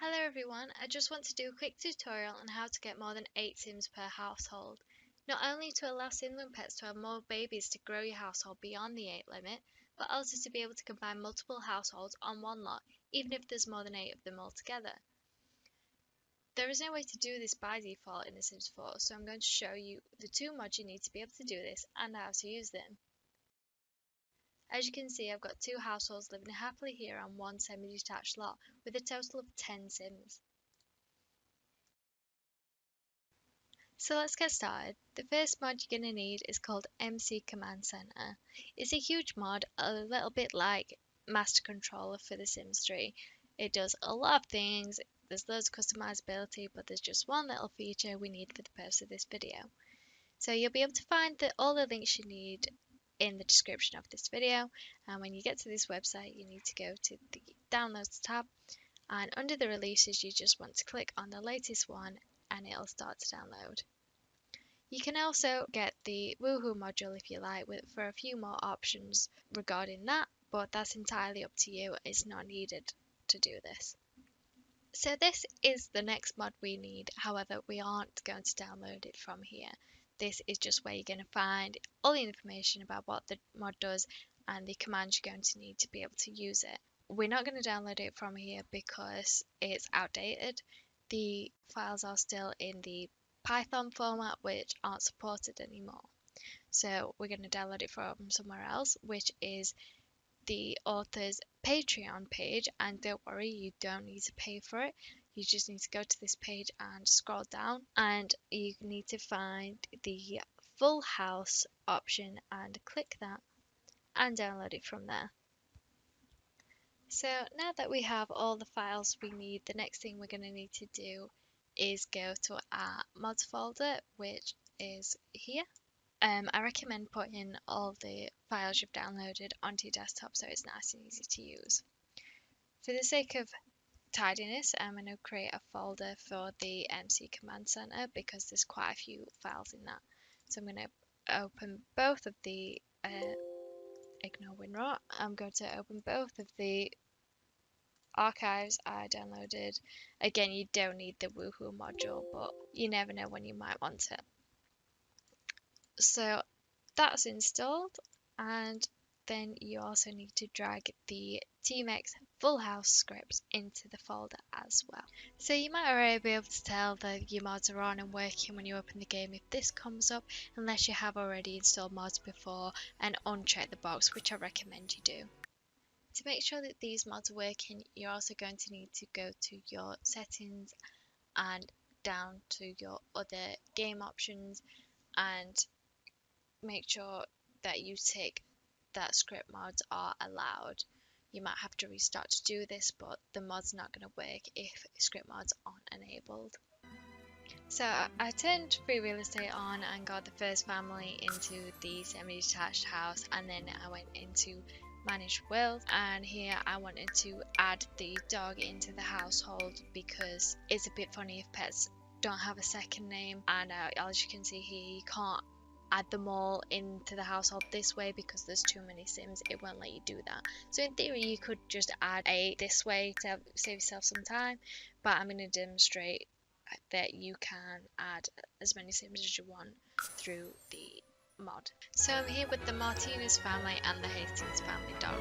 Hello everyone, I just want to do a quick tutorial on how to get more than 8 Sims per household. Not only to allow Simling pets to have more babies to grow your household beyond the 8 limit, but also to be able to combine multiple households on one lot, even if there's more than 8 of them altogether. There is no way to do this by default in The Sims 4, so I'm going to show you the 2 mods you need to be able to do this and how to use them. As you can see, I've got 2 households living happily here on one semi-detached lot with a total of 10 Sims. So let's get started. The first mod you're going to need is called MC Command Center. It's a huge mod, a little bit like Master Controller for The Sims 3. It does a lot of things, there's loads of customizability, but there's just one little feature we need for the purpose of this video. So you'll be able to find all the links you need in the description of this video, and when you get to this website you need to go to the Downloads tab, and under the releases you just want to click on the latest one and it'll start to download. You can also get the Woohoo module if you like for a few more options regarding that, but that's entirely up to you. It's not needed to do this. So this is the next mod we need, however we aren't going to download it from here. This is just where you're going to find all the information about what the mod does and the commands you're going to need to be able to use it. We're not going to download it from here because it's outdated. The files are still in the Python format, which aren't supported anymore. So we're going to download it from somewhere else, which is the author's Patreon page. And don't worry, you don't need to pay for it. You just need to go to this page and scroll down, and you need to find the full house option and click that and download it from there. So now that we have all the files we need, the next thing we're going to need to do is go to our mods folder, which is here. I recommend putting all the files you've downloaded onto your desktop so it's nice and easy to use. For the sake of tidiness, I'm going to create a folder for the MC Command Center because there's quite a few files in that. So I'm going to open both of the ignore WinRAR. I'm going to open both of the archives I downloaded. Again, you don't need the Woohoo module, but you never know when you might want it. So that's installed, and then you also need to drag the TMX full house scripts into the folder as well. So you might already be able to tell that your mods are on and working when you open the game if this comes up, unless you have already installed mods before and uncheck the box, which I recommend you do. To make sure that these mods are working, you're also going to need to go to your settings and down to your other game options and make sure that you tick that script mods are allowed. You might have to restart to do this, but the mod's not going to work if script mods aren't enabled. So I turned free real estate on and got the first family into the semi-detached house, and then I went into manage wealth, and here I wanted to add the dog into the household because it's a bit funny if pets don't have a second name, and as you can see here you can't add them all into the household this way because there's too many Sims. It won't let you do that. So in theory you could just add a this way to save yourself some time, but I'm going to demonstrate that you can add as many Sims as you want through the mod. So I'm here with the Martinez family and the Hastings family dog.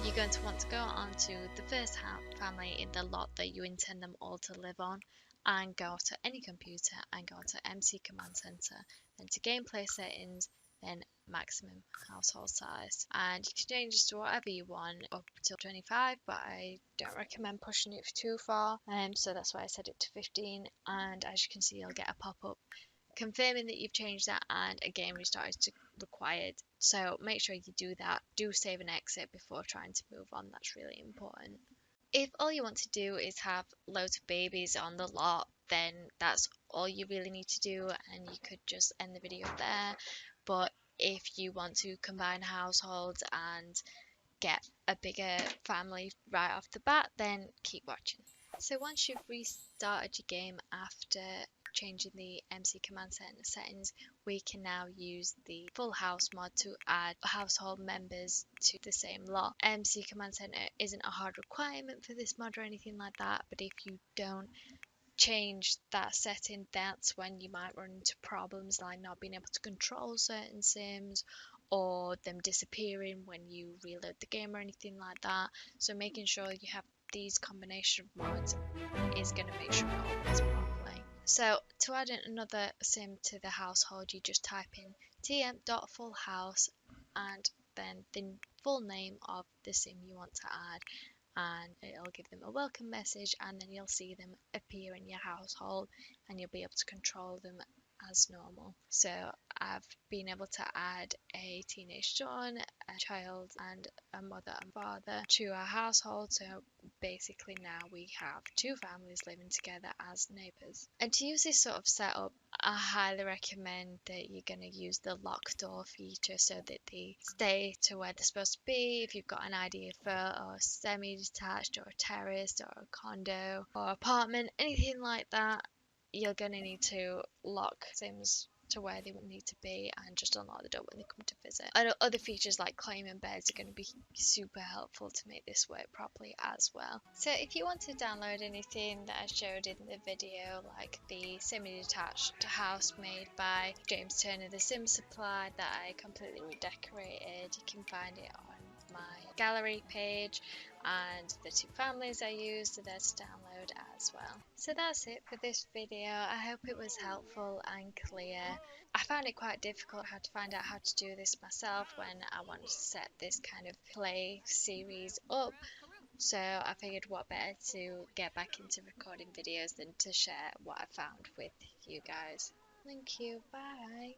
You're going to want to go on to the first family in the lot that you intend them all to live on, and go to any computer and go to MC Command Center, then to gameplay settings, then maximum household size, and you can change this to whatever you want up to 25, but I don't recommend pushing it too far, so that's why I set it to 15. And as you can see, you'll get a pop-up confirming that you've changed that and a game restart is required. So make sure you do that. Do save and exit before trying to move on. That's really important. If all you want to do is have loads of babies on the lot, then that's all you really need to do, and you could just end the video there. But if you want to combine households and get a bigger family right off the bat, then keep watching. So once you've restarted your game after changing the MC Command Center settings, we can now use the Full House mod to add household members to the same lot. MC Command Center isn't a hard requirement for this mod or anything like that, but if you don't change that setting, that's when you might run into problems like not being able to control certain sims or them disappearing when you reload the game or anything like that. So making sure you have these combination of mods is going to make sure it all works properly. So to add in another sim to the household, you just type in tm.fullhouse and then the full name of the sim you want to add, and it'll give them a welcome message, and then you'll see them appear in your household and you'll be able to control them as normal. So I've been able to add a teenage son, a child and a mother and father to our household. So basically now we have two families living together as neighbours. And to use this sort of setup, I highly recommend that you're going to use the lock door feature so that they stay to where they're supposed to be. If you've got an idea for a semi-detached or a terrace or a condo or apartment, anything like that, you're going to need to lock sims to where they would need to be and just unlock the door when they come to visit. And other features like claiming beds are going to be super helpful to make this work properly as well. So if you want to download anything that I showed in the video, like the semi-detached house made by James Turner, the Sim Supply that I completely redecorated, you can find it on my gallery page, and the two families I used are there to download as well. So that's it for this video. I hope it was helpful and clear. I found it quite difficult how to find out how to do this myself when I wanted to set this kind of play series up. So I figured what better to get back into recording videos than to share what I found with you guys. Thank you. Bye.